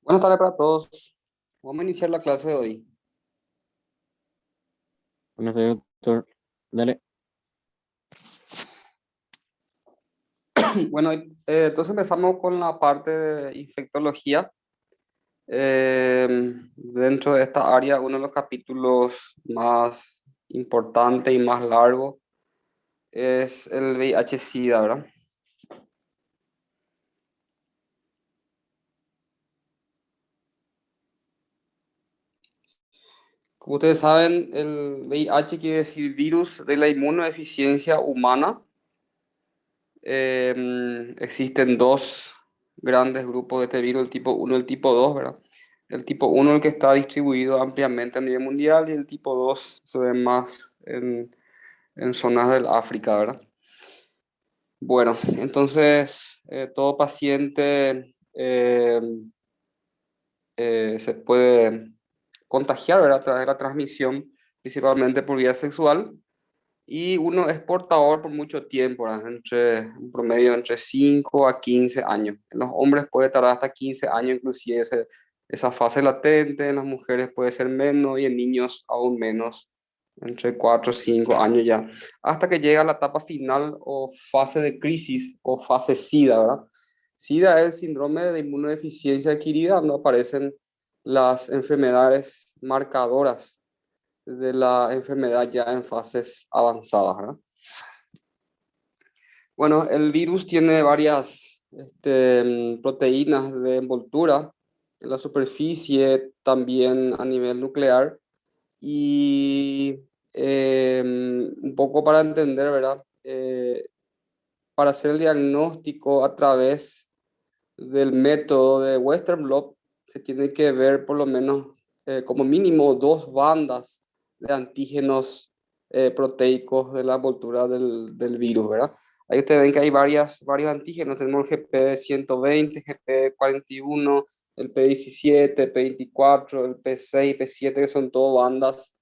Buenas tardes para todos. Vamos a iniciar la clase de hoy. Bueno, soy doctor. Dale. Bueno, entonces empezamos con la parte de infectología. Dentro de esta área, uno de los capítulos más importantes y más largos es el VIH-Sida, ¿verdad? Como ustedes saben, el VIH quiere decir virus de la inmunodeficiencia humana. Existen dos grandes grupos de este virus, el tipo uno y el tipo 2, ¿verdad? El tipo uno el que está distribuido ampliamente a nivel mundial y el tipo 2 se ve más en zonas del África, ¿verdad? Bueno, entonces todo paciente se puede contagiar, ¿verdad? A través de la transmisión, principalmente por vía sexual. Y uno es portador por mucho tiempo, ¿verdad? Un promedio entre 5 a 15 años. En los hombres puede tardar hasta 15 años, inclusive esa fase latente, en las mujeres puede ser menos y en niños aún menos, entre 4 o 5 años ya, hasta que llega a la etapa final o fase de crisis o fase SIDA, ¿verdad? SIDA es el síndrome de inmunodeficiencia adquirida, donde aparecen las enfermedades marcadoras de la enfermedad ya en fases avanzadas, ¿verdad? Bueno, el virus tiene varias proteínas de envoltura en la superficie, también a nivel nuclear, y un poco para entender, ¿verdad? Para hacer el diagnóstico a través del método de Western blot, se tiene que ver por lo menos como mínimo dos bandas de antígenos proteicos de la envoltura del virus, ¿verdad? Ahí ustedes ven que hay varios antígenos. Tenemos el GP120, GP41, el P17, P24, el P6, P7, que son todo bandas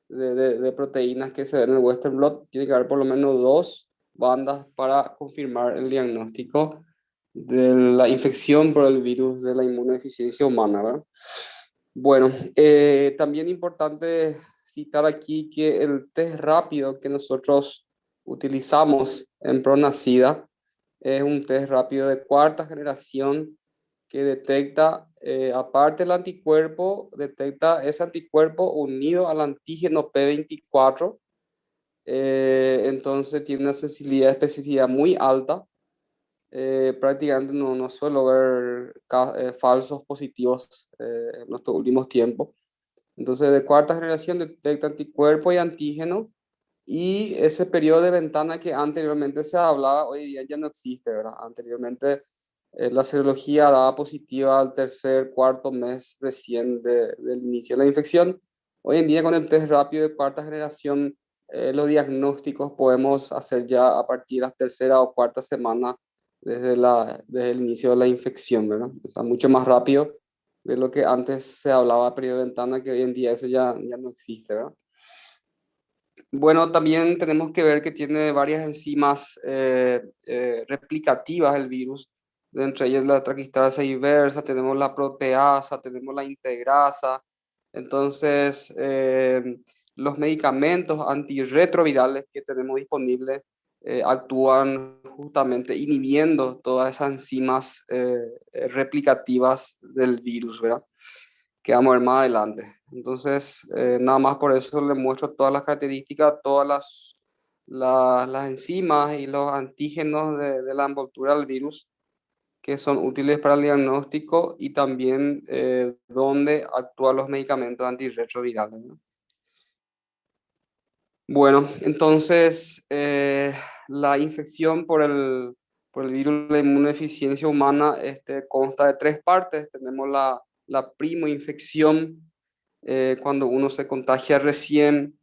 de proteínas que se ven en el Western blot. Tiene que haber por lo menos dos bandas para confirmar el diagnóstico de la infección por el virus de la inmunodeficiencia humana, ¿verdad? Bueno, también importante citar aquí que el test rápido que nosotros utilizamos en ProNacida es un test rápido de cuarta generación que detecta, aparte del anticuerpo, detecta ese anticuerpo unido al antígeno P24. Entonces tiene una sensibilidad y especificidad muy alta. Prácticamente no suelo ver falsos positivos en estos últimos tiempos. Entonces, de cuarta generación detecta anticuerpo y antígeno, y ese periodo de ventana que anteriormente se hablaba, hoy día ya no existe, ¿verdad? Anteriormente la serología daba positiva al tercer, cuarto mes recién del inicio de la infección. Hoy en día con el test rápido de cuarta generación, los diagnósticos podemos hacer ya a partir de la tercera o cuarta semana desde el inicio de la infección, ¿verdad? O sea, mucho más rápido de lo que antes se hablaba de periodo de ventana, que hoy en día eso ya no existe, ¿verdad? Bueno, también tenemos que ver que tiene varias enzimas replicativas el virus, de entre ellas la traquistrasa inversa, tenemos la proteasa, tenemos la integrasa. Entonces, los medicamentos antirretrovirales que tenemos disponibles actúan justamente inhibiendo todas esas enzimas replicativas del virus, ¿verdad? Que vamos a ver más adelante. Entonces, nada más por eso le muestro todas las características, todas las enzimas y los antígenos de la envoltura del virus que son útiles para el diagnóstico, y también dónde actúan los medicamentos antirretrovirales, ¿no? Bueno, entonces, la infección por el virus de la inmunodeficiencia humana consta de tres partes. Tenemos la primoinfección, cuando uno se contagia recién,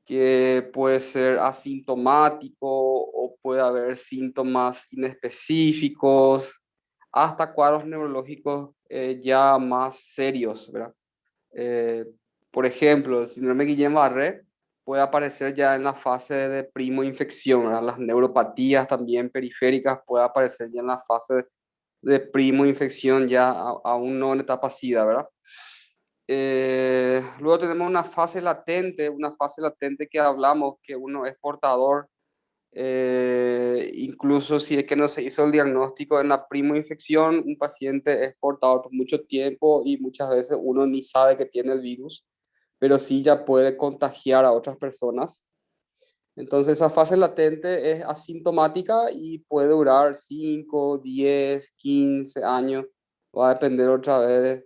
que puede ser asintomático o puede haber síntomas inespecíficos, hasta cuadros neurológicos ya más serios, ¿verdad? Eh, por ejemplo, el síndrome Guillain-Barré puede aparecer ya en la fase de primo infección, ¿verdad? Las neuropatías también periféricas puede aparecer ya en la fase de primo infección ya aún no en etapa SIDA, ¿verdad? Luego tenemos una fase latente que hablamos, que uno es portador, incluso si es que no se hizo el diagnóstico en la primo infección, un paciente es portador por mucho tiempo y muchas veces uno ni sabe que tiene el virus, pero sí ya puede contagiar a otras personas. Entonces esa fase latente es asintomática y puede durar 5, 10, 15 años. Va a depender otra vez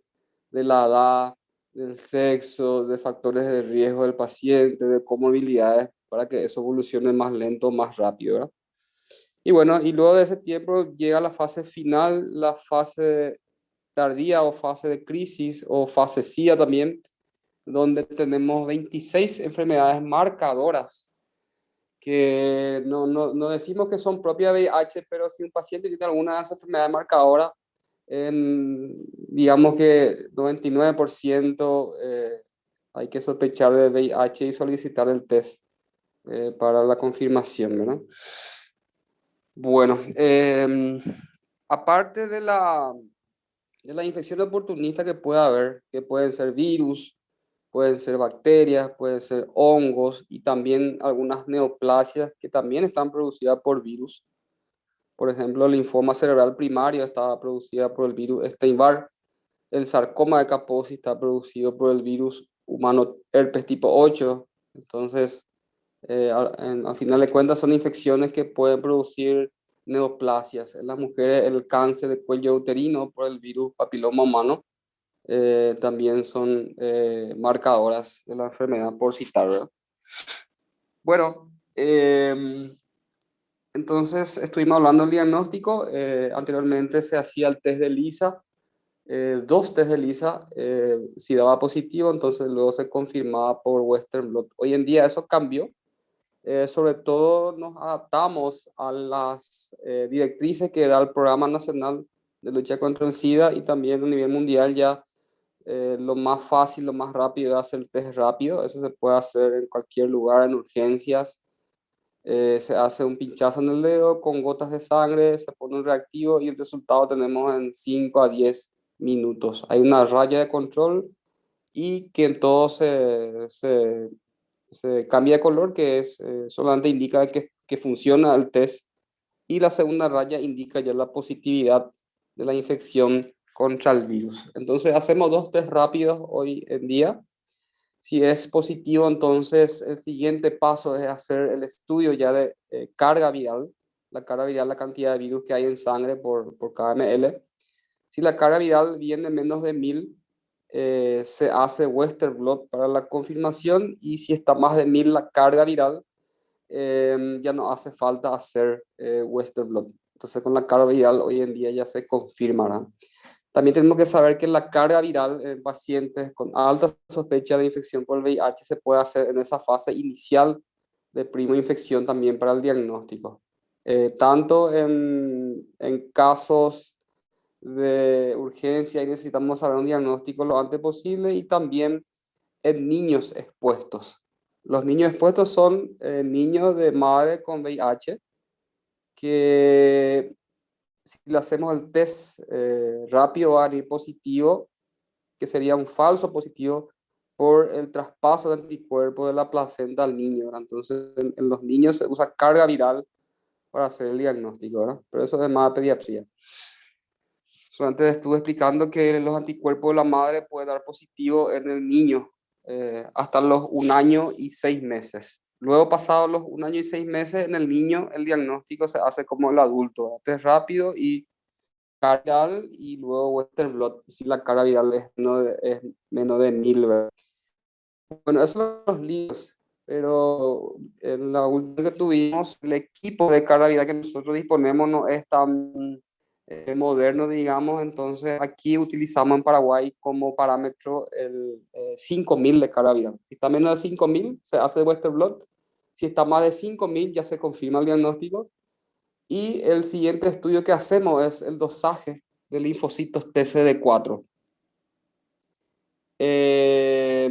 de la edad, del sexo, de factores de riesgo del paciente, de comorbilidades, para que eso evolucione más lento o más rápido, ¿verdad? Y bueno, y luego de ese tiempo llega la fase final, la fase tardía o fase de crisis o fase SIDA también, donde tenemos 26 enfermedades marcadoras que no decimos que son propias de VIH, pero si un paciente tiene alguna de esas enfermedades marcadoras, digamos que 99% hay que sospechar de VIH y solicitar el test para la confirmación, ¿verdad? Bueno, aparte de la infección oportunista que puede haber, que pueden ser virus, pueden ser bacterias, pueden ser hongos y también algunas neoplasias que también están producidas por virus. Por ejemplo, el linfoma cerebral primario está producida por el virus Epstein-Barr. El sarcoma de Kaposi está producido por el virus humano herpes tipo 8. Entonces, al final de cuentas son infecciones que pueden producir neoplasias. En las mujeres, el cáncer de cuello uterino por el virus papiloma humano también son marcadoras de la enfermedad por citar, ¿verdad? Bueno, entonces estuvimos hablando del diagnóstico. Anteriormente se hacía el test de Lisa, dos test de Lisa, si daba positivo, entonces luego se confirmaba por Western Blot. Hoy en día eso cambió. Sobre todo nos adaptamos a las directrices que da el Programa Nacional de Lucha contra el SIDA y también a nivel mundial ya lo más fácil, lo más rápido es hacer el test rápido. Eso se puede hacer en cualquier lugar, en urgencias. Se hace un pinchazo en el dedo con gotas de sangre, se pone un reactivo y el resultado tenemos en 5 a 10 minutos. Hay una raya de control y que en todo se cambia de color, que es, solamente indica que funciona el test. Y la segunda raya indica ya la positividad de la infección contra el virus. Entonces hacemos dos test rápidos hoy en día. Si es positivo, entonces el siguiente paso es hacer el estudio ya de carga viral, la carga viral, la cantidad de virus que hay en sangre por cada ml. Si la carga viral viene menos de 1000, se hace Western blot para la confirmación y si está más de 1000 la carga viral, ya no hace falta hacer Western blot. Entonces con la carga viral hoy en día ya se confirmará. También tenemos que saber que la carga viral en pacientes con alta sospecha de infección por el VIH se puede hacer en esa fase inicial de prima infección también para el diagnóstico. Tanto en casos de urgencia y necesitamos saber un diagnóstico lo antes posible y también en niños expuestos. Los niños expuestos son niños de madre con VIH que si le hacemos el test rápido va a venir positivo, que sería un falso positivo por el traspaso de anticuerpos de la placenta al niño, ¿verdad? Entonces en los niños se usa carga viral para hacer el diagnóstico, ¿verdad? Pero eso es más de pediatría. Antes estuve explicando que los anticuerpos de la madre pueden dar positivo en el niño hasta los 1 año y 6 meses. Luego, pasados los 1 año y 6 meses, en el niño el diagnóstico se hace como el adulto, ¿verdad? Test rápido y carga viral y luego Western blot si la carga viral es menos de 1000, ¿verdad? Bueno, esos son los libros, pero en la última que tuvimos, el equipo de carga viral que nosotros disponemos no es tan moderno, digamos, entonces aquí utilizamos en Paraguay como parámetro el 5000 de carga viral. Si está menos de 5000, se hace Western blot. Si está más de 5000, ya se confirma el diagnóstico. Y el siguiente estudio que hacemos es el dosaje de linfocitos TCD4. Eh,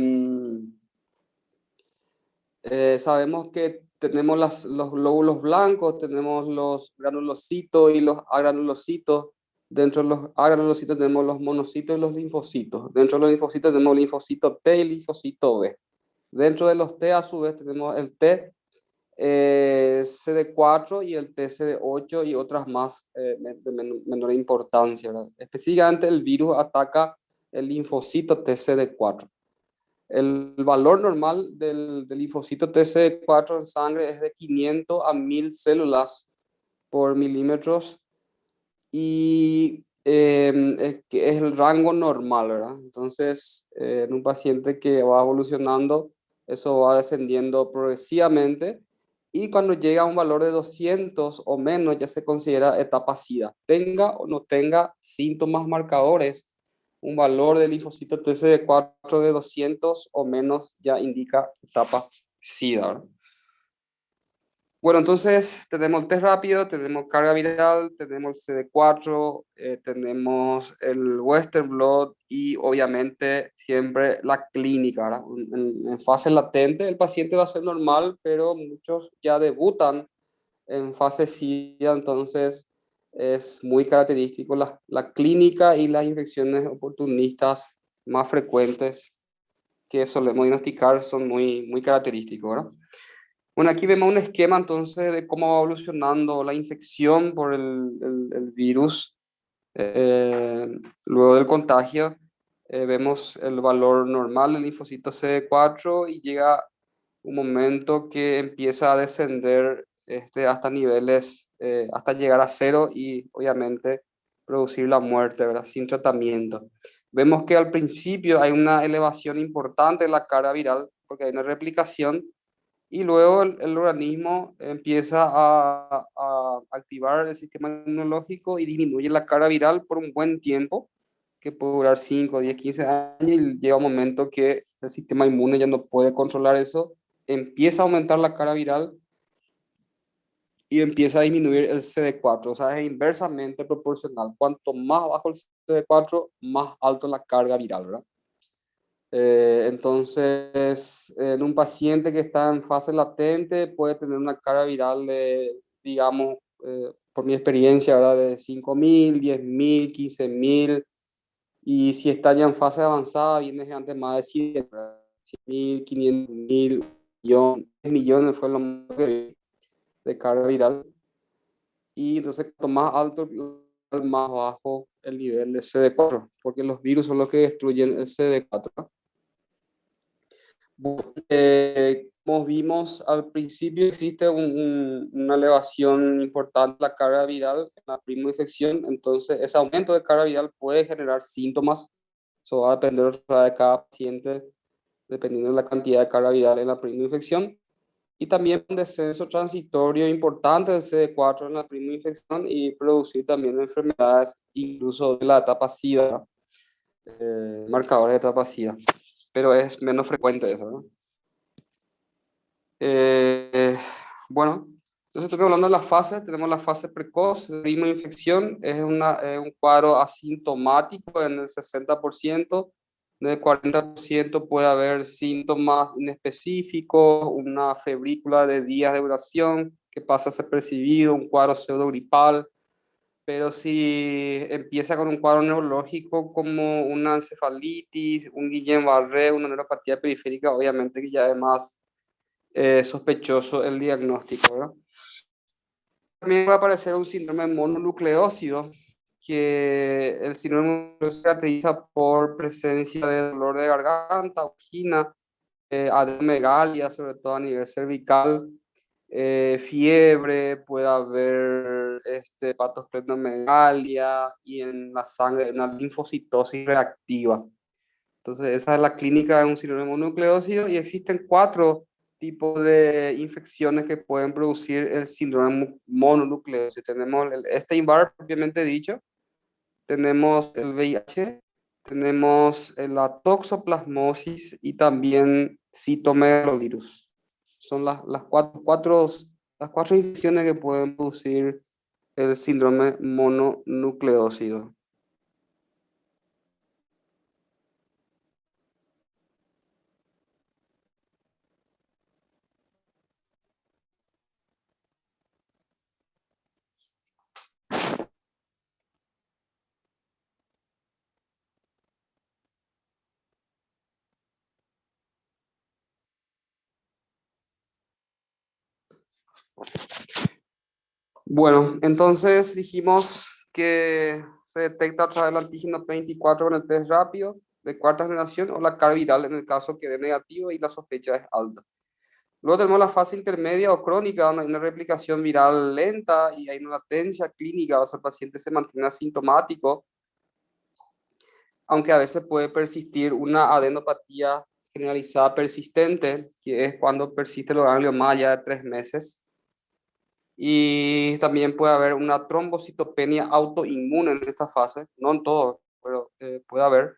Sabemos que tenemos los glóbulos blancos, tenemos los granulocitos y los agranulocitos Dentro de los agranulocitos tenemos los monocitos y los linfocitos. Dentro de los linfocitos tenemos el linfocito T y el linfocito B. Dentro de los T, a su vez, tenemos el T CD4 y el T CD8 y otras más de menor importancia, ¿verdad? Específicamente el virus ataca el linfocito TCD4. El valor normal del linfocito TCD4 en sangre es de 500 a 1000 células por milímetros y que es el rango normal, ¿verdad? Entonces, en un paciente que va evolucionando, eso va descendiendo progresivamente y cuando llega a un valor de 200 o menos ya se considera etapa SIDA. Tenga o no tenga síntomas marcadores, un valor del linfocito TCD4 de 200 o menos ya indica etapa SIDA, ¿verdad? Bueno, entonces tenemos el test rápido, tenemos carga viral, tenemos el CD4, tenemos el Western blot y obviamente siempre la clínica, ¿verdad? En fase latente el paciente va a ser normal, pero muchos ya debutan en fase SIDA, entonces es muy característico la clínica y las infecciones oportunistas más frecuentes que solemos diagnosticar son muy característicos, ¿verdad? Bueno, aquí vemos un esquema entonces de cómo va evolucionando la infección por el virus eh, luego del contagio. Vemos el valor normal del linfocito CD4 y llega un momento que empieza a descender hasta niveles, hasta llegar a cero y obviamente producir la muerte, ¿verdad? Sin tratamiento. Vemos que al principio hay una elevación importante de la carga viral porque hay una replicación y luego el organismo empieza a activar el sistema inmunológico y disminuye la carga viral por un buen tiempo, que puede durar 5, 10, 15 años, y llega un momento que el sistema inmune ya no puede controlar eso, empieza a aumentar la carga viral y empieza a disminuir el CD4, o sea, es inversamente proporcional. Cuanto más bajo el CD4, más alto la carga viral, ¿verdad? Entonces, en un paciente que está en fase latente puede tener una carga viral de, digamos, por mi experiencia, ¿verdad? De 5000, 10000, 15000. Y si está ya en fase avanzada, viene antes más de 100, ¿verdad? 100.000, 500.000, millones, millones fue lo más que vi de carga viral. Y entonces, cuanto más alto, más bajo el nivel de CD4, porque los virus son los que destruyen el CD4. Como vimos al principio, existe una elevación importante de la carga viral en la primera infección, entonces ese aumento de carga viral puede generar síntomas, eso va a depender de cada paciente, dependiendo de la cantidad de carga viral en la primera infección, y también un descenso transitorio importante del CD4 en la primera infección y producir también enfermedades, incluso de la etapa SIDA, marcadores de etapa SIDA, pero es menos frecuente eso, ¿no? Eh, bueno, entonces estoy hablando de las fases. Tenemos la fase precoz, la primera infección, es un cuadro asintomático en el 60%, en el 40% puede haber síntomas inespecíficos, una febrícula de días de duración que pasa a ser percibido, un cuadro pseudogripal, pero si empieza con un cuadro neurológico como una encefalitis, un Guillain-Barré, una neuropatía periférica, obviamente que ya es más sospechoso el diagnóstico, ¿verdad? También va a aparecer un síndrome mononucleócido, que el síndrome se caracteriza por presencia de dolor de garganta, angina, adenomegalia, sobre todo a nivel cervical, fiebre, puede haber patosplenomegalia y en la sangre una linfocitosis reactiva. Entonces, esa es la clínica de un síndrome mononucleócido y existen 4 tipos de infecciones que pueden producir el síndrome mononucleócido. Tenemos el Epstein-Barr, propiamente dicho, tenemos el VIH, tenemos la toxoplasmosis y también citomegalovirus. Son las cuatro infecciones que pueden producir el síndrome mononucleócido. Bueno, entonces dijimos que se detecta a través del antígeno P24 con el test rápido de cuarta generación o la carga viral en el caso que dé negativo y la sospecha es alta. Luego tenemos la fase intermedia o crónica, donde hay una replicación viral lenta y hay una latencia clínica, o sea, el paciente se mantiene asintomático, aunque a veces puede persistir una adenopatía generalizada persistente, que es cuando persiste el ganglio más allá de 3 meses. Y también puede haber una trombocitopenia autoinmune en esta fase, no en todo, pero puede haber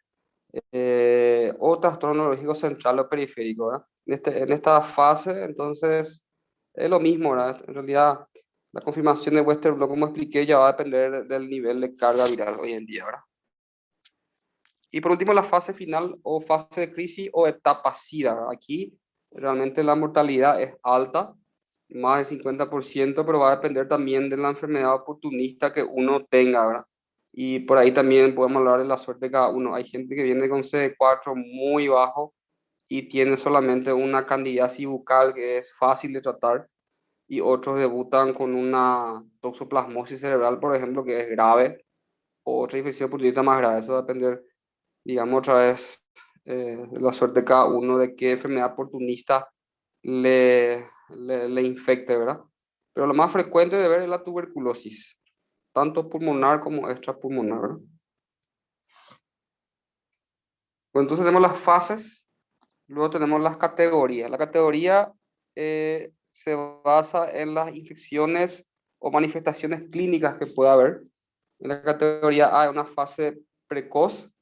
o trastorno neurológico central o periférico, ¿verdad? En esta fase, entonces, es lo mismo, ¿verdad? En realidad, la confirmación de Western blot, como expliqué, ya va a depender del nivel de carga viral hoy en día, ¿verdad? Y por último, la fase final o fase de crisis o etapa SIDA, ¿verdad? Aquí realmente la mortalidad es alta, más del 50%, pero va a depender también de la enfermedad oportunista que uno tenga, ¿verdad? Y por ahí también podemos hablar de la suerte de cada uno. Hay gente que viene con CD4 muy bajo y tiene solamente una candidiasis bucal que es fácil de tratar, y otros debutan con una toxoplasmosis cerebral, por ejemplo, que es grave, o otra infección oportunista más grave. Eso va a depender, digamos, otra vez de la suerte de cada uno, de qué enfermedad oportunista le infecte, ¿verdad? Pero lo más frecuente de ver es la tuberculosis, tanto pulmonar como extrapulmonar, ¿verdad? Pues entonces tenemos las fases, luego tenemos las categorías. La categoría se basa en las infecciones o manifestaciones clínicas que pueda haber. En la categoría A hay una fase precoz,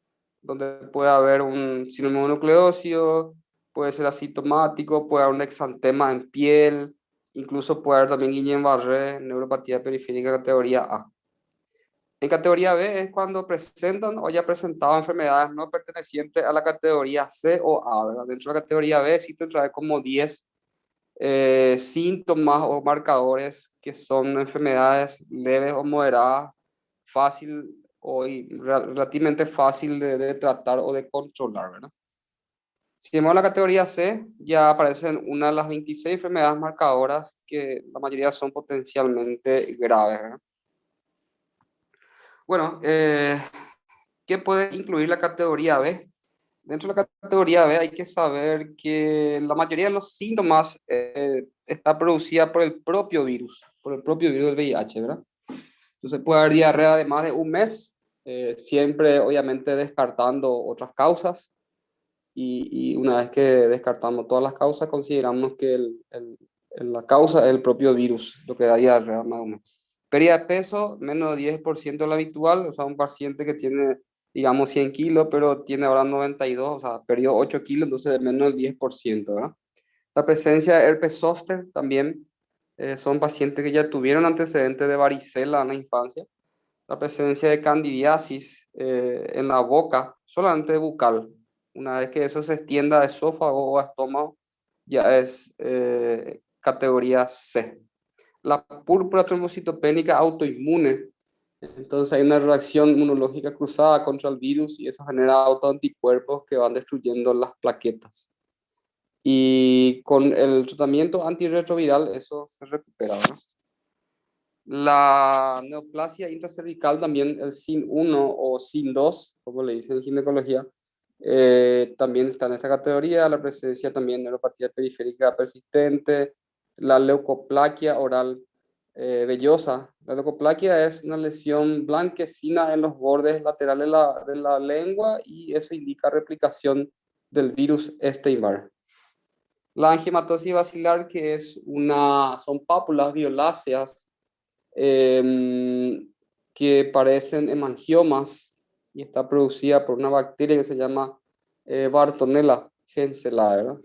donde puede haber un síndrome mononucleósido, puede ser asintomático, puede haber un exantema en piel, incluso puede haber también Guillain-Barré, neuropatía periférica categoría A. En categoría B es cuando presentan o ya presentado enfermedades no pertenecientes a la categoría C o A, ¿verdad? Dentro de la categoría B sí te trae como 10 síntomas o marcadores que son enfermedades leves o moderadas, fácil o relativamente fácil de tratar o de controlar, ¿verdad? Si vemos la categoría C, ya aparecen una de las 26 enfermedades marcadoras que la mayoría son potencialmente graves, ¿verdad? Bueno, ¿qué puede incluir la categoría B? Dentro de la categoría B hay que saber que la mayoría de los síntomas está producida por el propio virus del VIH, ¿verdad? Entonces puede haber diarrea de más de un mes, siempre obviamente descartando otras causas, y una vez que descartamos todas las causas, consideramos que la causa es el propio virus, lo que da diarrea más o menos. Pérdida de peso, menos de 10% de lo habitual, o sea, un paciente que tiene, digamos, 100 kilos, pero tiene ahora 92, o sea, perdió 8 kilos, entonces de menos del 10%, ¿verdad? La presencia de herpes zóster también, son pacientes que ya tuvieron antecedentes de varicela en la infancia. La presencia de candidiasis en la boca, solamente bucal. Una vez que eso se extienda a esófago o a estómago, ya es categoría C. La púrpura trombocitopénica autoinmune. Entonces hay una reacción inmunológica cruzada contra el virus y eso genera autoanticuerpos que van destruyendo las plaquetas. Y con el tratamiento antirretroviral eso se recupera, ¿no? La neoplasia intracervical, también el SIN1 o SIN2, como le dicen en ginecología, también está en esta categoría. La presencia también de neuropatía periférica persistente, la leucoplaquia oral vellosa. La leucoplaquia es una lesión blanquecina en los bordes laterales de la lengua y eso indica replicación del virus Epstein-Barr. La angiomatosis basilar, que son pápulas violáceas que parecen hemangiomas y está producida por una bacteria que se llama Bartonella henselae, ¿verdad?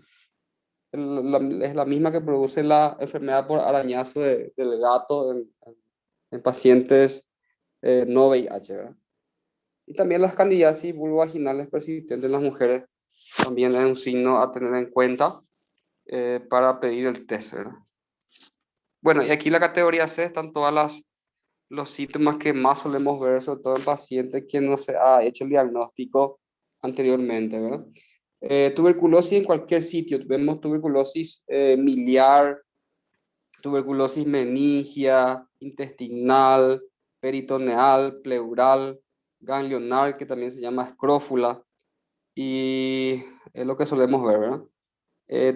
Es la misma que produce la enfermedad por arañazo del gato en pacientes no VIH, ¿verdad? Y también las candidiasis vulvovaginales persistentes en las mujeres también es un signo a tener en cuenta para pedir el test, ¿verdad? Bueno, y aquí la categoría C están los síntomas que más solemos ver, sobre todo en pacientes que no se ha hecho el diagnóstico anteriormente, ¿verdad? Tuberculosis en cualquier sitio. Vemos tuberculosis miliar, tuberculosis meningia, intestinal, peritoneal, pleural, ganglionar, que también se llama escrófula, y es lo que solemos ver, ¿verdad?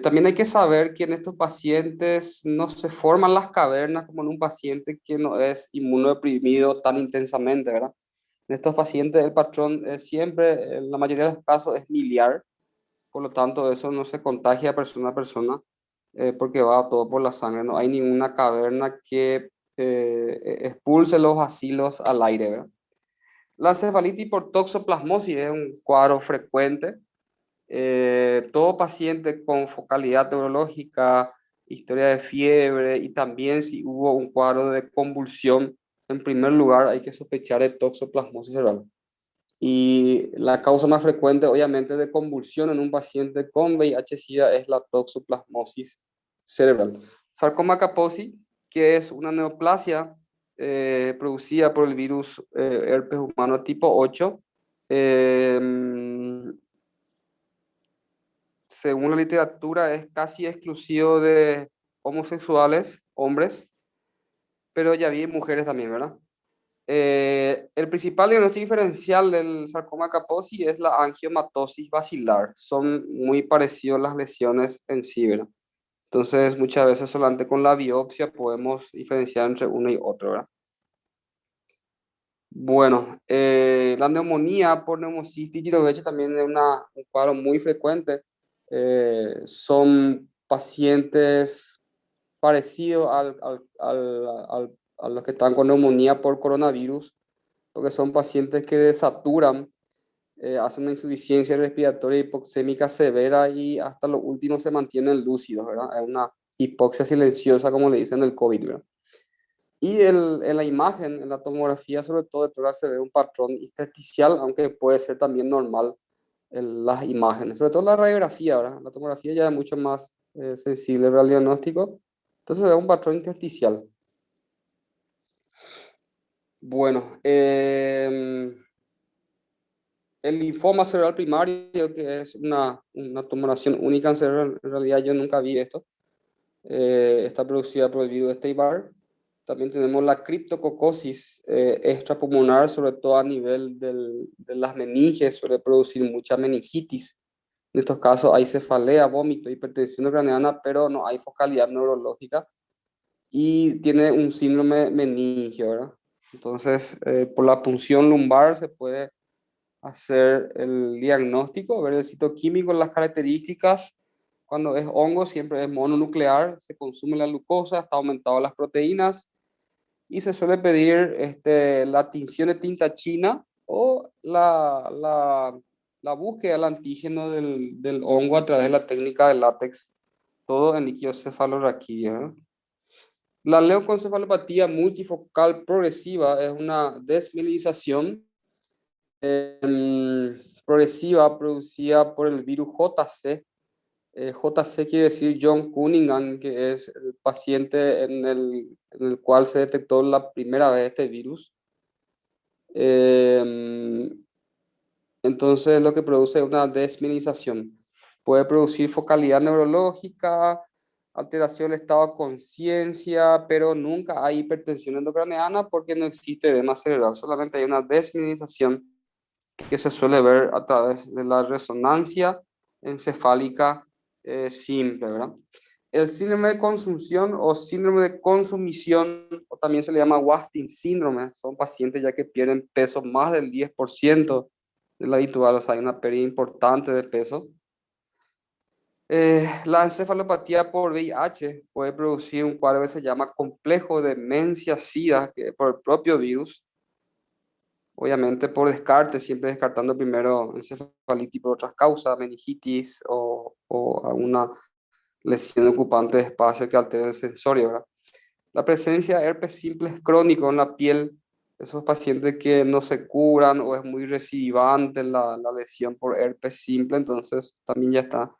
También hay que saber que en estos pacientes no se forman las cavernas como en un paciente que no es inmunodeprimido tan intensamente, ¿verdad? En estos pacientes el patrón siempre, en la mayoría de los casos, es miliar, por lo tanto eso no se contagia persona a persona porque va todo por la sangre, no hay ninguna caverna que expulse los bacilos al aire, ¿verdad? La encefalitis por toxoplasmosis es un cuadro frecuente. Todo paciente con focalidad neurológica, historia de fiebre y también si hubo un cuadro de convulsión, en primer lugar hay que sospechar de toxoplasmosis cerebral. Y la causa más frecuente, obviamente, de convulsión en un paciente con VIH-Sida es la toxoplasmosis cerebral. Sarcoma Kaposi, que es una neoplasia producida por el virus herpes humano tipo 8, eh, según la literatura, es casi exclusivo de homosexuales, hombres, pero ya vi mujeres también, ¿verdad? El principal diagnóstico diferencial del sarcoma Kaposi es la angiomatosis basilar. Son muy parecidas las lesiones en sí, ¿verdad? Entonces, muchas veces solamente con la biopsia podemos diferenciar entre uno y otro, ¿verdad? Bueno, la neumonía por neumocitis giroveche también es un cuadro muy frecuente. Son pacientes parecidos a los que están con neumonía por coronavirus, porque son pacientes que desaturan, hacen una insuficiencia respiratoria hipoxémica severa y hasta lo último se mantienen lúcidos, ¿verdad? Es una hipoxia silenciosa, como le dicen del COVID, ¿verdad? Y en la imagen, en la tomografía, sobre todo de tórax, se ve un patrón intersticial, aunque puede ser también normal en las imágenes, sobre todo la radiografía, ¿verdad? La tomografía ya es mucho más sensible al diagnóstico, entonces se ve un patrón intersticial. Bueno, el linfoma cerebral primario, que es una tumoración única en cerebro, en realidad yo nunca vi esto, está producida por el virus de Epstein-Barr. También tenemos la criptococosis extrapulmonar, sobre todo a nivel de las meninges, suele producir mucha meningitis. En estos casos hay cefalea, vómito, hipertensión craneana, pero no hay focalidad neurológica y tiene un síndrome meningio, ¿verdad? Entonces, por la punción lumbar se puede hacer el diagnóstico, ver el citoquímico, las características. Cuando es hongo siempre es mononuclear, se consume la glucosa, está aumentado las proteínas y se suele pedir la tinción de tinta china o la búsqueda del antígeno del hongo a través de la técnica de látex, todo en líquido cefalorraquídeo, ¿verdad? La leucoencefalopatía multifocal progresiva es una desmielinización progresiva producida por el virus JC. JC quiere decir John Cunningham, que es el paciente en el cual se detectó la primera vez este virus. Entonces lo que produce es una desmielinización. Puede producir focalidad neurológica, alteración del estado de conciencia, pero nunca hay hipertensión endocraneana porque no existe edema cerebral, solamente hay una desmielinización que se suele ver a través de la resonancia encefálica simple, ¿verdad? El síndrome de consunción o síndrome de consumición, o también se le llama wasting síndrome, son pacientes ya que pierden peso más del 10% de lo habitual, o sea, hay una pérdida importante de peso. La encefalopatía por VIH puede producir un cuadro que se llama complejo de demencia-sida, que por el propio virus. Obviamente por descarte, siempre descartando primero encefalitis por otras causas, meningitis o alguna lesión ocupante de espacio que altere el sensorio, ¿verdad? La presencia de herpes simples crónico en la piel, esos pacientes que no se curan o es muy recidivante la lesión por herpes simple, entonces también ya está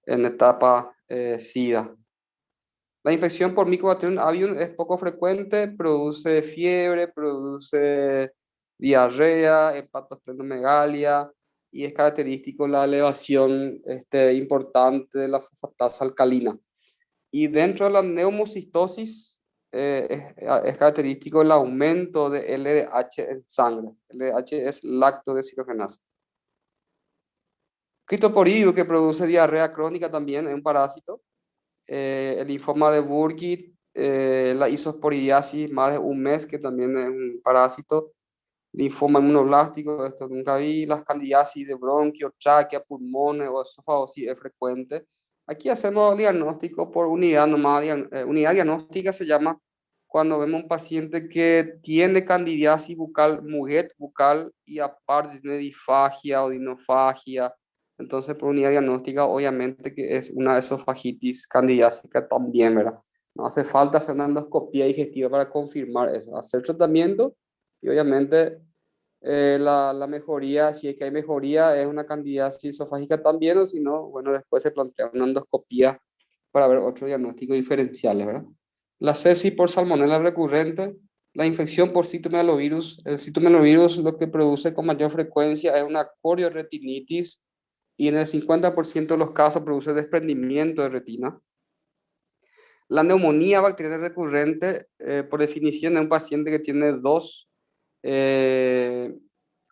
en etapa SIDA. La infección por Mycobacterium avium es poco frecuente, produce fiebre, produce diarrea, hepatosplenomegalia y es característico la elevación importante de la fosfatasa alcalina. Y dentro de la neumocistosis es característico el aumento de LDH en sangre. LDH es lactodeshidrogenasa. Cristoporidio, que produce diarrea crónica también, es un parásito. El linfoma de Burkitt, la isosporidiasis más de un mes, que también es un parásito. Linfoma inmunoblástico, esto nunca vi. Las candidiasis de bronquio, tráquea, pulmones o esófago, sí es frecuente. Aquí hacemos diagnóstico por unidad nomás. Unidad diagnóstica se llama cuando vemos un paciente que tiene candidiasis bucal, muget bucal, y aparte tiene disfagia o dinofagia. Entonces, por unidad diagnóstica, obviamente que es una esofagitis candidiásica también, ¿verdad? No hace falta hacer una endoscopia digestiva para confirmar eso. Hacer tratamiento y obviamente la mejoría, si es que hay mejoría, es una candidiasis esofágica también, o si no, bueno, después se plantea una endoscopia para ver otros diagnósticos diferenciales, ¿verdad? La sepsis por salmonela recurrente, la infección por citomegalovirus. El citomegalovirus lo que produce con mayor frecuencia es una corioretinitis y en el 50% de los casos produce desprendimiento de retina. La neumonía bacteriana recurrente, por definición, es un paciente que tiene dos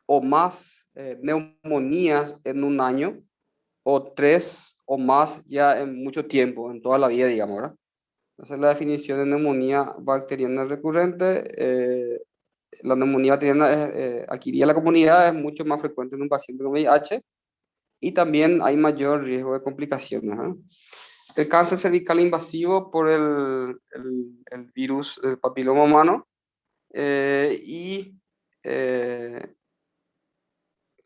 o más neumonías en un año, o tres o más ya en mucho tiempo, en toda la vida, digamos, ¿verdad? Entonces, la definición de neumonía bacteriana recurrente, la neumonía bacteriana adquirida en la comunidad es mucho más frecuente en un paciente con VIH y también hay mayor riesgo de complicaciones, ¿eh? El cáncer cervical invasivo por el virus del papiloma humano y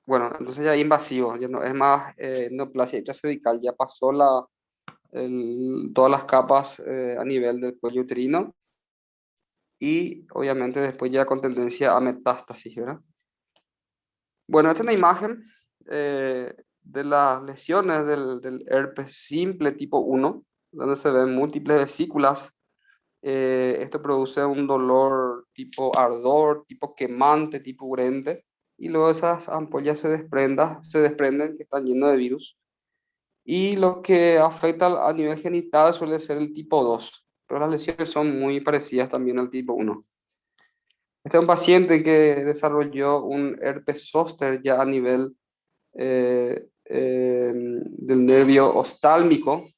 bueno, entonces ya es invasivo, ya no es más neoplasia intracervical, ya pasó todas las capas a nivel del cuello uterino y obviamente después ya con tendencia a metástasis, ¿verdad? Bueno, esta es una imagen de las lesiones del herpes simple tipo 1, donde se ven múltiples vesículas. Esto produce un dolor tipo ardor, tipo quemante, tipo urente, y luego esas ampollas se desprenden, que están llenos de virus. Y lo que afecta a nivel genital suele ser el tipo 2, pero las lesiones son muy parecidas también al tipo 1. Este es un paciente que desarrolló un herpes zóster ya a nivel del nervio oftálmico.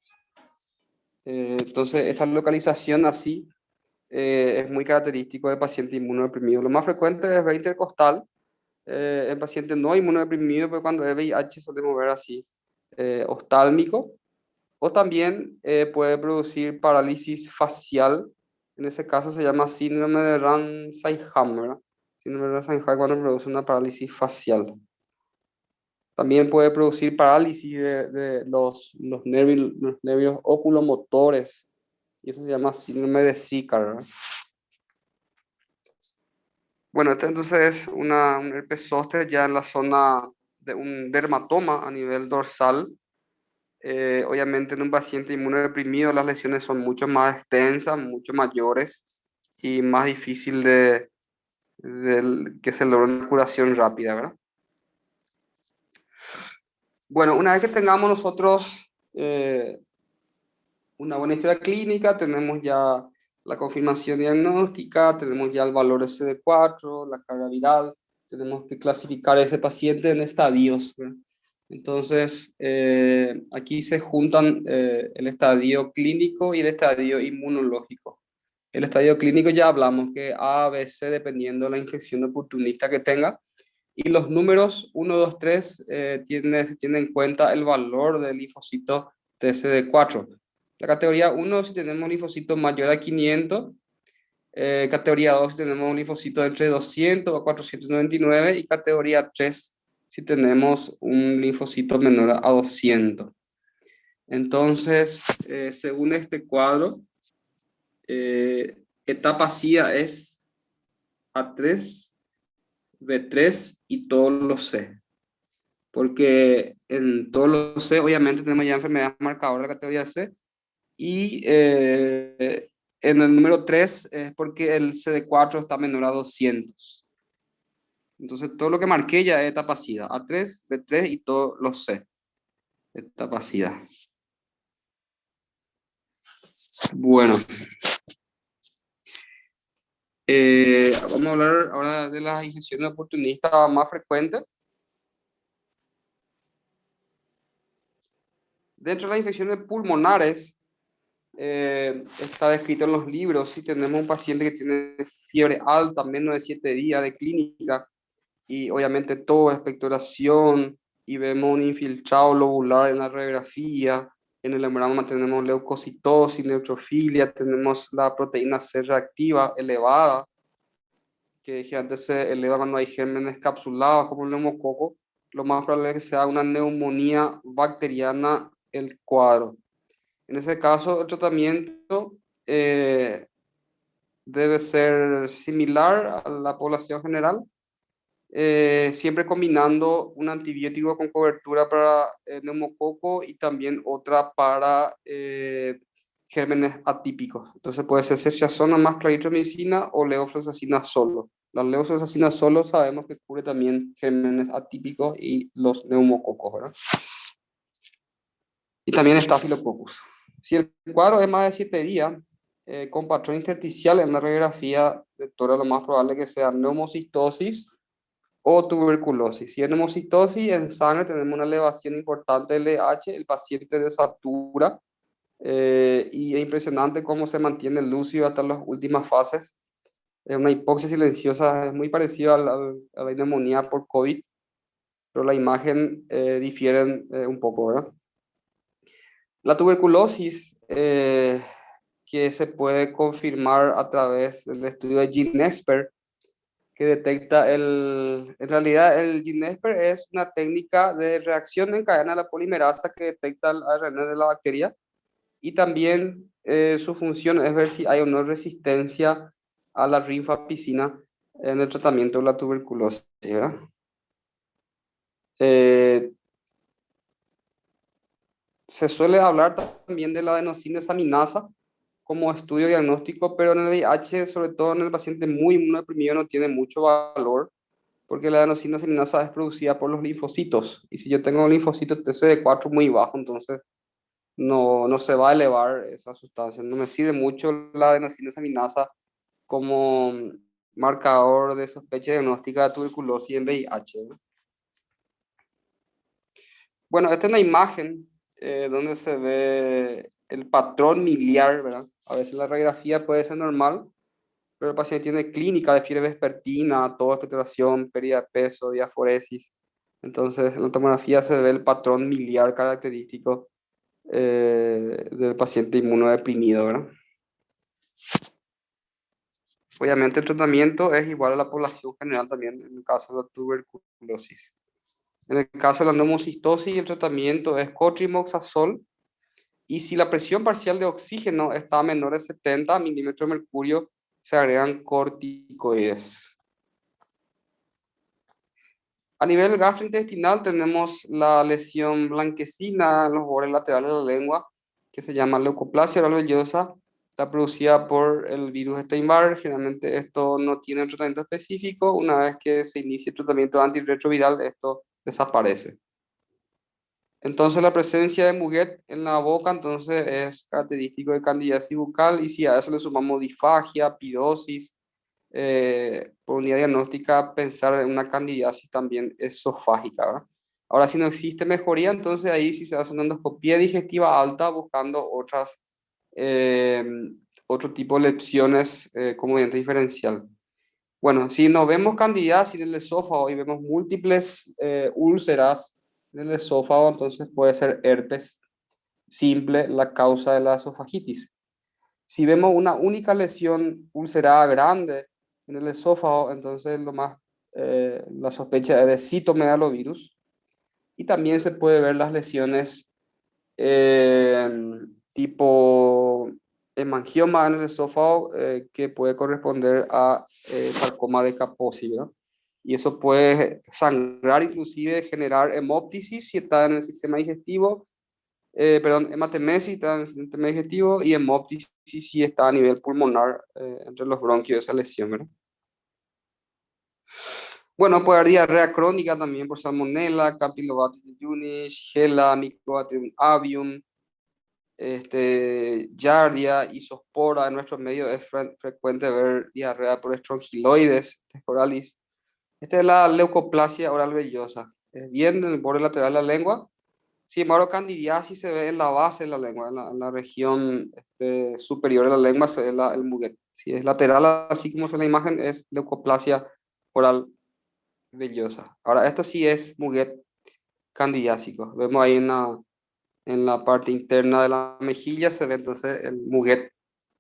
Entonces, esta localización así es muy característico de paciente inmunodeprimido. Lo más frecuente es ver intercostal en paciente no inmunodeprimido, pero cuando es VIH solemos ver así, oftálmico, o también puede producir parálisis facial. En ese caso se llama síndrome de Ramsay-Hamm, ¿verdad? Síndrome de Ramsay-Hamm cuando produce una parálisis facial. También puede producir parálisis de los nervios oculomotores, y eso se llama síndrome de Zika, ¿verdad? Bueno, este entonces es un herpes zóster ya en la zona de un dermatoma a nivel dorsal. Obviamente en un paciente inmunodeprimido las lesiones son mucho más extensas, mucho mayores y más difícil que se logre una curación rápida, ¿verdad? Bueno, una vez que tengamos nosotros una buena historia clínica, tenemos ya la confirmación diagnóstica, tenemos ya el valor SD4, la carga viral, tenemos que clasificar a ese paciente en estadios, ¿verdad? Entonces, aquí se juntan el estadio clínico y el estadio inmunológico. El estadio clínico ya hablamos que A, B, C, dependiendo de la infección oportunista que tenga. Y los números 1, 2, 3 se tiene en cuenta el valor del linfocito TCD4. La categoría 1 si tenemos linfocito mayor a 500, categoría 2 si tenemos un linfocito entre 200 a 499 y categoría 3 si tenemos un linfocito menor a 200. Entonces, según este cuadro, etapa SIDA es A3, B3 y todos los C. Porque en todos los C, obviamente, tenemos ya enfermedades marcadoras de la categoría C. Y en el número 3 es porque el CD4 está menor a 200. Entonces, todo lo que marqué ya es etapa SIDA. A3, B3 y todos los C. Etapa SIDA. Bueno, vamos a hablar ahora de las infecciones oportunistas más frecuentes. Dentro de las infecciones pulmonares, está descrito en los libros, si tenemos un paciente que tiene fiebre alta, menos de 7 días de clínica, y obviamente todo expectoración, y vemos un infiltrado lobular en la radiografía, en el hemograma tenemos leucocitosis, neutrofilia, tenemos la proteína C reactiva elevada, que generalmente se eleva cuando hay gérmenes capsulados como el neumococo. Lo más probable es que sea una neumonía bacteriana el cuadro. En ese caso, el tratamiento eh, debe ser similar a la población general, siempre combinando un antibiótico con cobertura para neumococo y también otra para gérmenes atípicos. Entonces puede ser ceftriaxona más claritromicina o levofloxacina solo. La levofloxacina solo sabemos que cubre también gérmenes atípicos y los neumococos, ¿verdad? Y también Staphylococcus. Si el cuadro es más de 7 días, con patrón intersticial en la radiografía de tórax, lo más probable es que sea neumocistosis o tuberculosis. Si es neumocistosis, en sangre tenemos una elevación importante de LH, el paciente desatura, y es impresionante cómo se mantiene lúcido hasta las últimas fases. Es una hipoxia silenciosa, es muy parecida a la neumonía por COVID, pero la imagen difiere un poco, ¿verdad? La tuberculosis, que se puede confirmar a través del estudio de GeneXpert, que detecta en realidad el GeneXpert es una técnica de reacción en cadena de la polimerasa que detecta el ARN de la bacteria, y también su función es ver si hay o no resistencia a la rifampicina en el tratamiento de la tuberculosis, ¿verdad? Se suele hablar también de la adenosina desaminasa como estudio diagnóstico, pero en el VIH, sobre todo en el paciente muy inmunodeprimido, no tiene mucho valor, porque la adenosina desaminasa es producida por los linfocitos, y si yo tengo un linfocito TCD4 muy bajo, entonces no se va a elevar esa sustancia. No me sirve mucho la adenosina desaminasa como marcador de sospecha diagnóstica de tuberculosis en VIH, ¿no? Bueno, esta es una imagen donde se ve el patrón miliar, ¿verdad? A veces la radiografía puede ser normal, pero el paciente tiene clínica de fiebre vespertina, toda expectoración, pérdida de peso, diaforesis. Entonces, en la tomografía se ve el patrón miliar característico del paciente inmunodeprimido, ¿verdad? Obviamente el tratamiento es igual a la población general también en el caso de la tuberculosis. En el caso de la neumocistosis, el tratamiento es cotrimoxazol, y si la presión parcial de oxígeno está menor de 70 milímetros de mercurio, se agregan corticoides. A nivel gastrointestinal tenemos la lesión blanquecina en los bordes laterales de la lengua, que se llama leucoplasia oral vellosa, está producida por el virus Epstein-Barr. Generalmente esto no tiene un tratamiento específico. Una vez que se inicia el tratamiento antirretroviral, esto desaparece. Entonces la presencia de muguet en la boca entonces es característico de candidiasis bucal, y si a eso le sumamos disfagia, pirosis, por unidad diagnóstica, pensar en una candidiasis también esofágica, ¿verdad? Ahora, si no existe mejoría, entonces ahí sí se hace una endoscopía digestiva alta buscando eh, otro tipo de lesiones como diente diferencial. Bueno, si no vemos candidiasis en el esófago y vemos múltiples úlceras en el esófago, entonces puede ser herpes simple la causa de la esofagitis. Si vemos una única lesión ulcerada grande en el esófago, entonces la sospecha es de citomegalovirus. Y también se puede ver las lesiones eh, tipo hemangioma en el esófago, que puede corresponder a sarcoma de Kaposi, ¿verdad? Y eso puede sangrar, inclusive generar hemóptisis si está en el sistema digestivo, perdón, hematemesis está en el sistema digestivo, y hemóptisis si está a nivel pulmonar, entre los bronquios, esa lesión, ¿verdad? Bueno, puede haber diarrea crónica también por salmonella, Campylobacter jejuni, Shigella, Mycobacterium avium. Giardia, Isospora. En nuestro medio es frecuente ver diarrea por estrongiloides, temporalis. Esta es la leucoplasia oral vellosa. Es bien en el borde lateral de la lengua. Sin embargo, candidiasis se ve en la base de la lengua, en la región superior de la lengua se ve el muguet. Si es lateral, así como es en la imagen, es leucoplasia oral vellosa. Ahora, esto sí es muguet candidiásico. Vemos ahí en la parte interna de la mejilla, se ve entonces el muguet,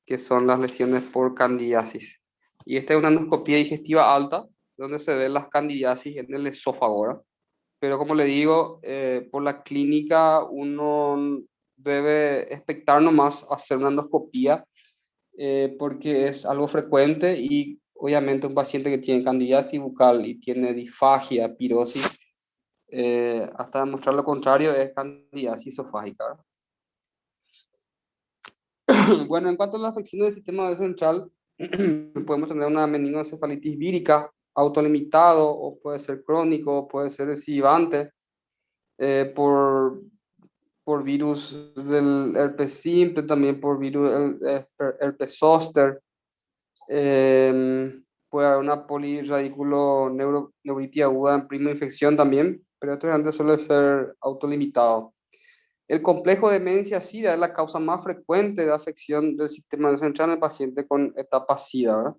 que son las lesiones por candidiasis. Y esta es una endoscopía digestiva alta, donde se ven las candidiasis en el esófago, ¿verdad? Pero como le digo, por la clínica uno debe expectar nomás hacer una endoscopía, porque es algo frecuente y obviamente un paciente que tiene candidiasis bucal y tiene disfagia, pirosis, hasta demostrar lo contrario, es candidiasis esofágica, ¿verdad? Bueno, en cuanto a las afecciones del sistema nervioso central, podemos tener una meningoencefalitis vírica autolimitado o puede ser crónico, puede ser recidivante, por virus del herpes simple, también por virus del herpes zóster. Puede haber una polirradiculo neuritis aguda en prima infección también, pero esto antes suele ser autolimitado. El complejo de demencia-sida es la causa más frecuente de afección del sistema nervioso central en el paciente con etapa SIDA, ¿verdad?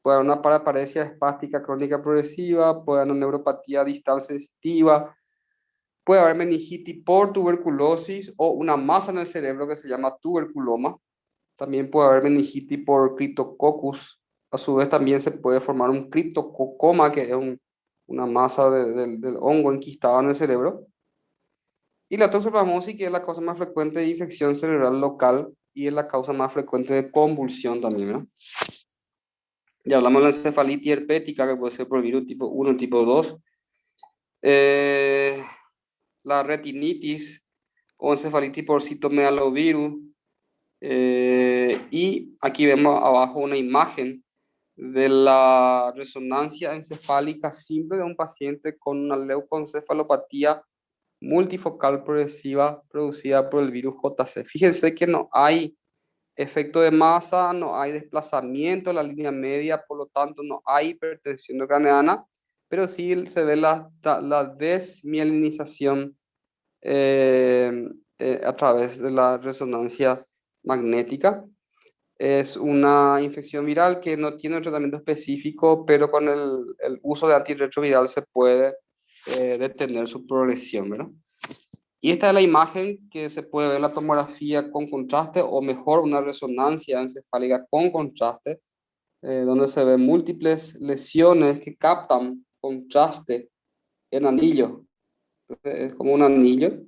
Puede haber una paraparesia espástica crónica progresiva, puede haber una neuropatía distal sensitiva, puede haber meningitis por tuberculosis o una masa en el cerebro que se llama tuberculoma. También puede haber meningitis por Cryptococcus. A su vez también se puede formar un criptococoma, que es una masa del hongo enquistada en el cerebro. Y la toxoplasmosis, que es la causa más frecuente de infección cerebral local y es la causa más frecuente de convulsión también, ¿no? Ya hablamos de la encefalitis herpética, que puede ser por virus tipo 1, tipo 2. La retinitis o encefalitis por citomegalovirus. Y aquí vemos abajo una imagen de la resonancia encefálica simple de un paciente con una leucoencefalopatía multifocal progresiva producida por el virus JC. Fíjense que no hay efecto de masa, no hay desplazamiento en la línea media, por lo tanto no hay hipertensión craneana, pero sí se ve la desmielinización a través de la resonancia magnética. Es una infección viral que no tiene un tratamiento específico, pero con el uso de antirretroviral se puede detener su progresión, ¿verdad? Y esta es la imagen que se puede ver la tomografía con contraste, o mejor, una resonancia encefálica con contraste, donde se ven múltiples lesiones que captan contraste en anillo. Entonces, es como un anillo,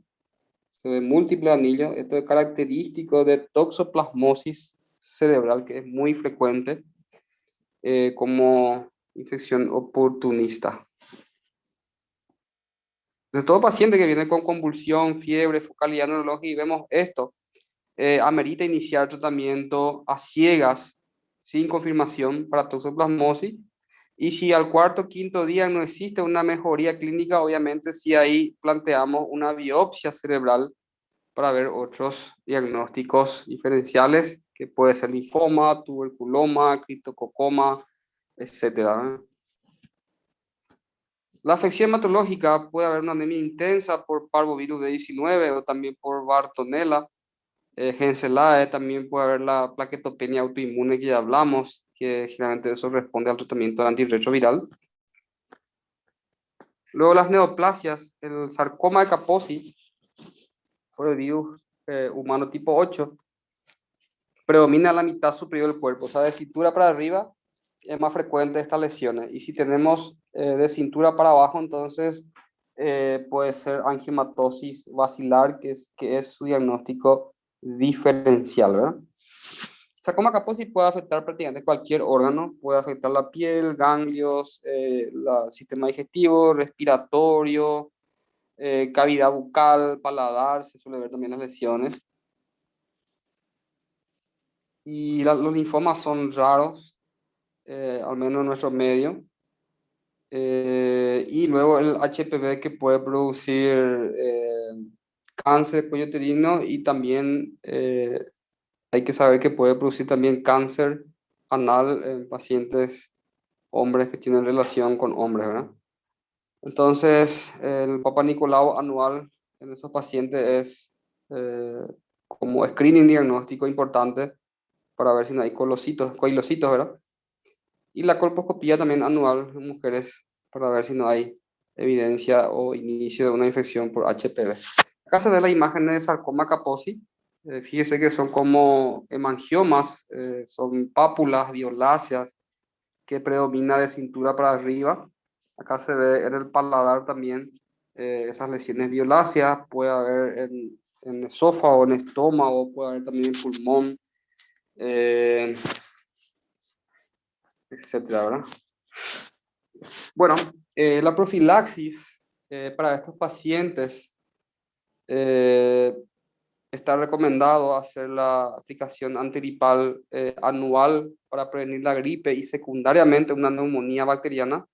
se ven múltiples anillos. Esto es característico de toxoplasmosis cerebral, que es muy frecuente como infección oportunista. De todo paciente que viene con convulsión, fiebre, focalidad neurológica y vemos esto, amerita iniciar tratamiento a ciegas sin confirmación para toxoplasmosis. Y si al cuarto o quinto día no existe una mejoría clínica, obviamente sí ahí planteamos una biopsia cerebral para ver otros diagnósticos diferenciales, que puede ser linfoma, tuberculoma, criptococoma, etc. La afección hematológica puede haber una anemia intensa por parvovirus B19 o también por Bartonella, Genselae. También puede haber la plaquetopenia autoinmune que ya hablamos, que generalmente eso responde al tratamiento antirretroviral. Luego las neoplasias, el sarcoma de Kaposi por el virus humano tipo 8, predomina la mitad superior del cuerpo, o sea, de cintura para arriba es más frecuente estas lesiones. Y si tenemos de cintura para abajo, entonces puede ser angiomatosis basilar, que es su diagnóstico diferencial, ¿verdad? Sarcoma Kaposi puede afectar prácticamente cualquier órgano, puede afectar la piel, ganglios, el sistema digestivo, respiratorio, cavidad bucal, paladar, se suele ver también las lesiones. Y los linfomas son raros, al menos en nuestro medio. Y luego el HPV, que puede producir cáncer de cuello uterino y también hay que saber que puede producir también cáncer anal en pacientes hombres que tienen relación con hombres, ¿verdad? Entonces, el Papa Nicolau anual en esos pacientes es como screening diagnóstico importante para ver si no hay coilocitos, ¿verdad? Y la colposcopía también anual en mujeres para ver si no hay evidencia o inicio de una infección por HPV. Acá se ve la imagen de sarcoma Kaposi. Fíjese que son como hemangiomas, son pápulas violáceas que predomina de cintura para arriba. Acá se ve en el paladar también esas lesiones violáceas, puede haber en esófago, en estómago, puede haber también en pulmón, eh, etcétera, ¿verdad? Bueno, la profilaxis para estos pacientes eh, está recomendado hacer la aplicación antigripal anual para prevenir la gripe y secundariamente una neumonía bacteriana.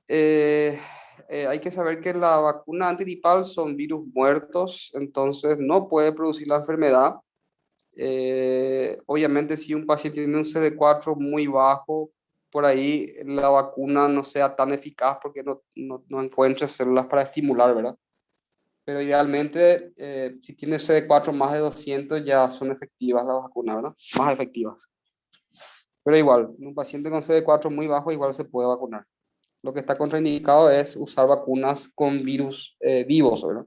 Hay que saber que la vacuna antigripal son virus muertos, entonces no puede producir la enfermedad. Obviamente, si un paciente tiene un CD4 muy bajo, por ahí la vacuna no sea tan eficaz porque no encuentra células para estimular, ¿verdad? Pero idealmente, si tiene CD4 más de 200, ya son efectivas las vacunas, ¿verdad? Más efectivas. Pero igual, un paciente con CD4 muy bajo igual se puede vacunar. Lo que está contraindicado es usar vacunas con virus vivos, ¿verdad?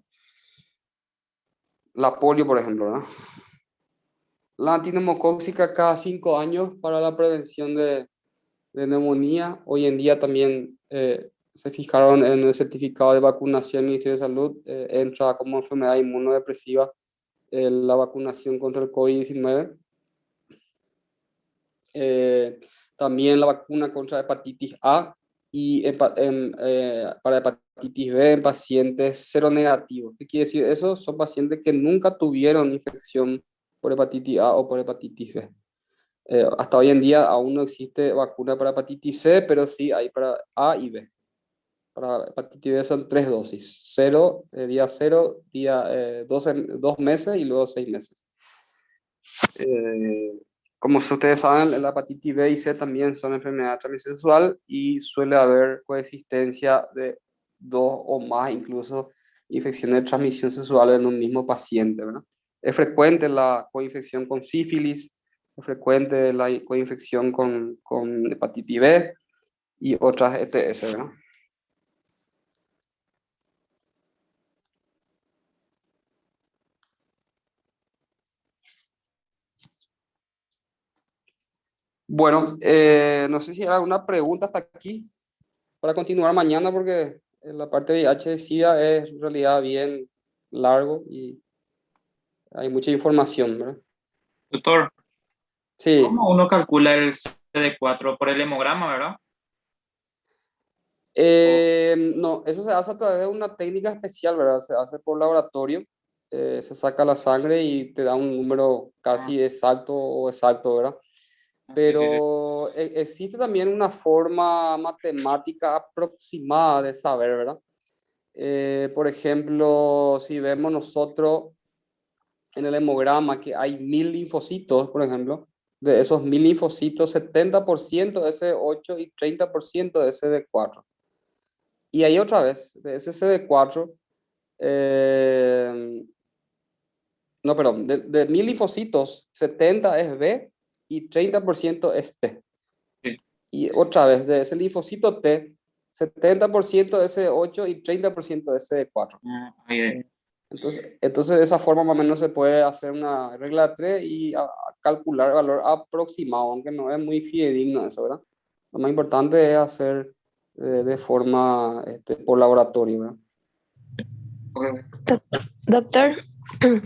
La polio, por ejemplo, ¿verdad? La antineumocóxica cada 5 años para la prevención de neumonía. Hoy en día también se fijaron en el certificado de vacunación del Ministerio de Salud, entra como enfermedad inmunodepresiva la vacunación contra el COVID-19. También la vacuna contra hepatitis A y para hepatitis B en pacientes seronegativos. ¿Qué quiere decir eso? Son pacientes que nunca tuvieron infección por hepatitis A o por hepatitis B. Hasta hoy en día aún no existe vacuna para hepatitis C, pero sí hay para A y B. Para hepatitis B son 3 dosis, día 0, día 2 meses y luego 6 meses. Como ustedes saben, la hepatitis B y C también son enfermedades de transmisión sexual y suele haber coexistencia de 2 o más incluso infecciones de transmisión sexual en un mismo paciente, ¿verdad? Es frecuente la coinfección con sífilis, es frecuente la coinfección con hepatitis B y otras ETS, ¿verdad? Bueno, no sé si hay alguna pregunta hasta aquí para continuar mañana porque la parte de VIH de SIDA es en realidad bien largo y hay mucha información, ¿verdad? Doctor, Sí, ¿cómo uno calcula el CD4 por el hemograma, verdad? O, no, eso se hace a través de una técnica especial, ¿verdad? Se hace por laboratorio, se saca la sangre y te da un número ah, casi exacto, ¿verdad? sí, sí, sí. Pero existe también una forma matemática aproximada de saber, ¿verdad? Por ejemplo, si vemos nosotros en el hemograma que hay 1000 linfocitos, por ejemplo, de esos 1000 linfocitos, 70% es CD8 y 30% es CD4. Y ahí otra vez, de ese CD4, eh, no, perdón, de 1000 linfocitos, 70 es B y 30% es T. Sí. Y otra vez, de ese linfocito T, 70% es CD8 y 30% es CD4. Ahí, Entonces, de esa forma más o menos se puede hacer una regla de 3 y calcular el valor aproximado, aunque no es muy fidedigno eso, ¿verdad? Lo más importante es hacer de forma por laboratorio, ¿verdad? ok. Doctor,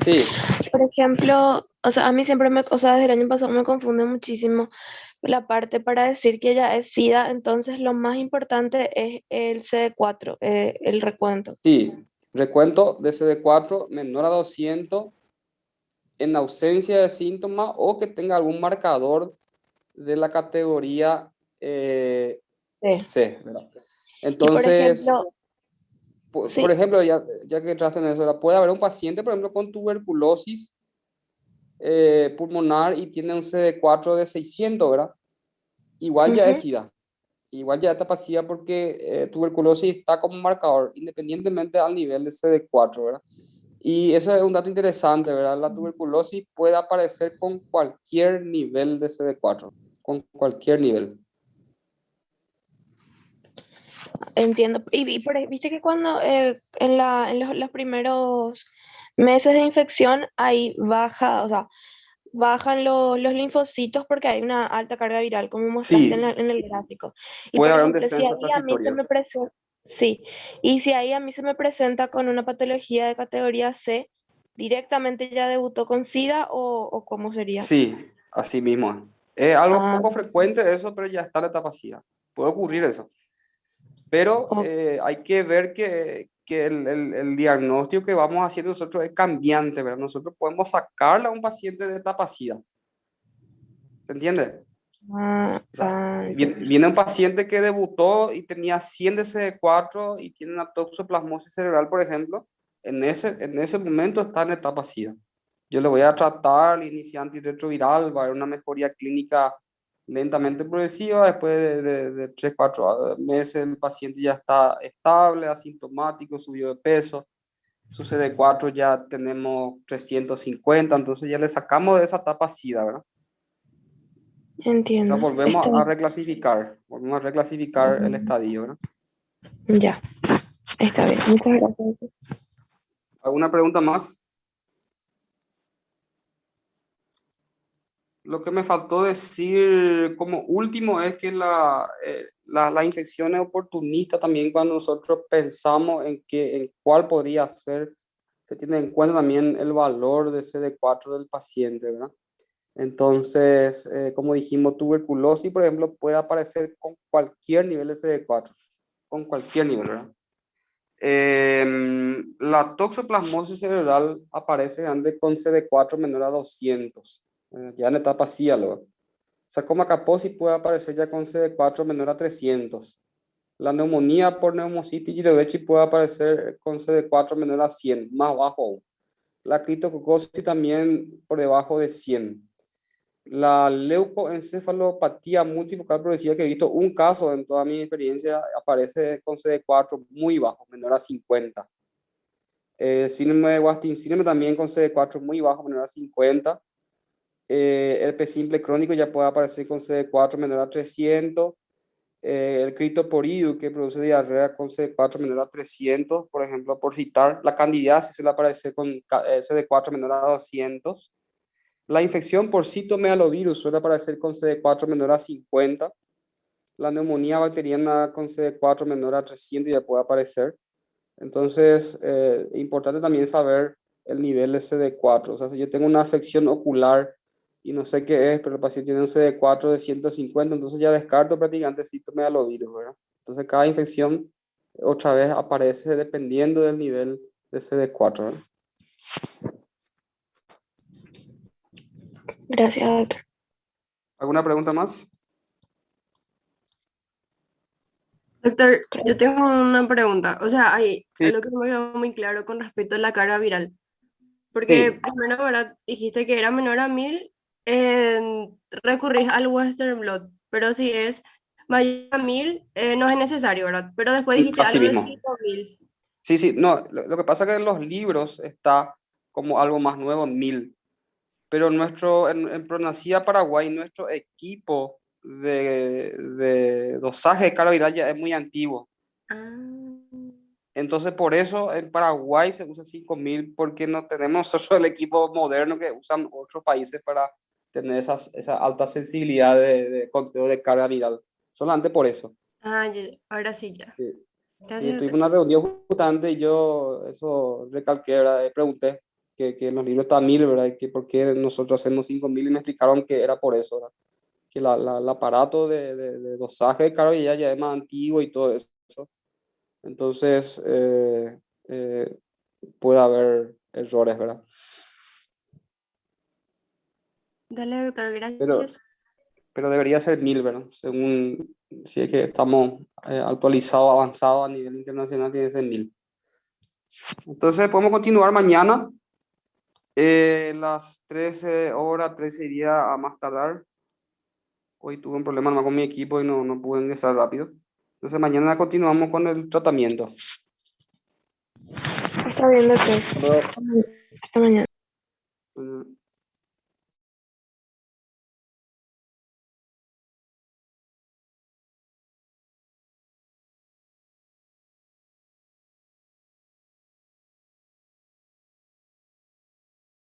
Sí, por ejemplo, o sea, a mí siempre o sea, desde el año pasado me confunde muchísimo la parte para decir que ya es SIDA, entonces lo más importante es el CD4, el recuento. sí. Recuento de CD4 menor a 200 en ausencia de síntomas o que tenga algún marcador de la categoría Sí. C, ¿verdad? Y por Entonces, ejemplo, Por Sí. ejemplo, ya que entraste en eso, ¿verdad? Puede haber un paciente, por ejemplo, con tuberculosis pulmonar y tiene un CD4 de 600, ¿verdad? Igual ya es Ujú. SIDA. Igual ya está pasida porque tuberculosis está como marcador, independientemente al nivel de CD4, ¿verdad? Y eso es un dato interesante, ¿verdad? La tuberculosis puede aparecer con cualquier nivel de CD4, con cualquier nivel. Entiendo. Viste que cuando en los primeros meses de infección hay baja, o sea, bajan los linfocitos porque hay una alta carga viral, como mostraste Sí, en el gráfico. Y puede por haber un ejemplo, si descenso ahí a mí se transitorio. me presenta, sí, y si ahí a mí se me presenta con una patología de categoría C, ¿directamente ya debutó con SIDA o cómo sería? Sí, así mismo. Es algo Ah, poco frecuente eso, pero ya está en la etapa SIDA. Puede ocurrir eso. Pero o- hay que ver que el diagnóstico que vamos haciendo nosotros es cambiante, ¿verdad? Nosotros podemos sacarle a un paciente de etapa SIDA, ¿se entiende? O sea, entiendo. viene un paciente que debutó y tenía 100 de CD4 y tiene una toxoplasmosis cerebral, por ejemplo, en ese momento está en etapa SIDA. Yo le voy a tratar, le inicio antirretroviral, va a haber una mejoría clínica lentamente progresiva, después de 3, 4 meses el paciente ya está estable, asintomático, subió de peso, su CD4 ya tenemos 350, entonces ya le sacamos de esa etapa SIDA, ¿verdad? O sea, Entiendo. volvemos a reclasificar el estadio, ¿verdad? Ya, está bien. Muchas gracias. ¿Alguna pregunta más? Lo que me faltó decir como último es que la infección es oportunista también cuando nosotros pensamos en cuál podría ser, se tiene en cuenta también el valor de CD4 del paciente, ¿verdad? Entonces, como dijimos, tuberculosis, por ejemplo, puede aparecer con cualquier nivel de CD4, con cualquier nivel, ¿verdad? La toxoplasmosis cerebral aparece antes con CD4 menor a 200, ya en etapa cialo. Sarcoma Kaposi puede aparecer ya con CD4 menor a 300. La neumonía por neumocitis Girovechi puede aparecer con CD4 menor a 100, más bajo aún. La criptococosis también por debajo de 100. La leucoencefalopatía multifocal progresiva, que he visto un caso en toda mi experiencia, aparece con CD4 muy bajo, menor a 50. Síndrome de Wasting síndrome también con CD4 muy bajo, menor a 50. Herpes simple crónico ya puede aparecer con CD4 menor a 300. El criptoporidio que produce diarrea con CD4 menor a 300, por ejemplo, por citar. La candidiasis suele aparecer con CD4 menor a 200. La infección por citomegalovirus suele aparecer con CD4 menor a 50. La neumonía bacteriana con CD4 menor a 300 ya puede aparecer. Entonces, importante también saber el nivel de CD4. O sea, si yo tengo una afección ocular y no sé qué es, pero el paciente tiene un CD4 de 150, entonces ya descarto prácticamente citomegalovirus, ¿verdad? Entonces, cada infección otra vez aparece dependiendo del nivel de CD4, ¿verdad? Gracias, doctor. ¿Alguna pregunta más? Doctor, yo Creo. tengo una pregunta. O sea, hay Sí, algo que no me quedó muy claro con respecto a la carga viral. Porque sí, primero, ¿verdad? Dijiste que era menor a 1000, recurrís al Western Blot. Pero si es mayor a 1000, no es necesario, ¿verdad? Pero después dijiste así algo de mismo. 5000. Sí, sí, no, lo que pasa es que en los libros está como algo más nuevo, 1000. Pero en Pronacida Paraguay, nuestro equipo de dosaje de carga viral ya es muy antiguo. Ah, Entonces, por eso en Paraguay se usa 5000 porque no tenemos nosotros el equipo moderno que usan otros países para tener esa alta sensibilidad de conteo de carga viral. Solamente por eso. ahora sí ya. Sí, sí, Gracias, tuvimos doctor. una reunión justamente y yo eso recalqué, ¿verdad? Pregunté que en los libros está 1000, ¿verdad? Y que por qué nosotros hacemos 5000 y me explicaron que era por eso, ¿verdad? Que el aparato de dosaje de carga ya es más antiguo y todo eso. Entonces, puede haber errores, ¿verdad? Dale, doctor, Pero, gracias. pero debería ser 1000, ¿verdad? Según si es que estamos actualizados, avanzados a nivel internacional, tiene que ser 1000. Entonces podemos continuar mañana. Las 13 horas, 13 días a más tardar. Hoy tuve un problema nomás con mi equipo y no pude ingresar rápido. Entonces mañana continuamos con el tratamiento. Está bien, doctor. Luego, Hasta mañana.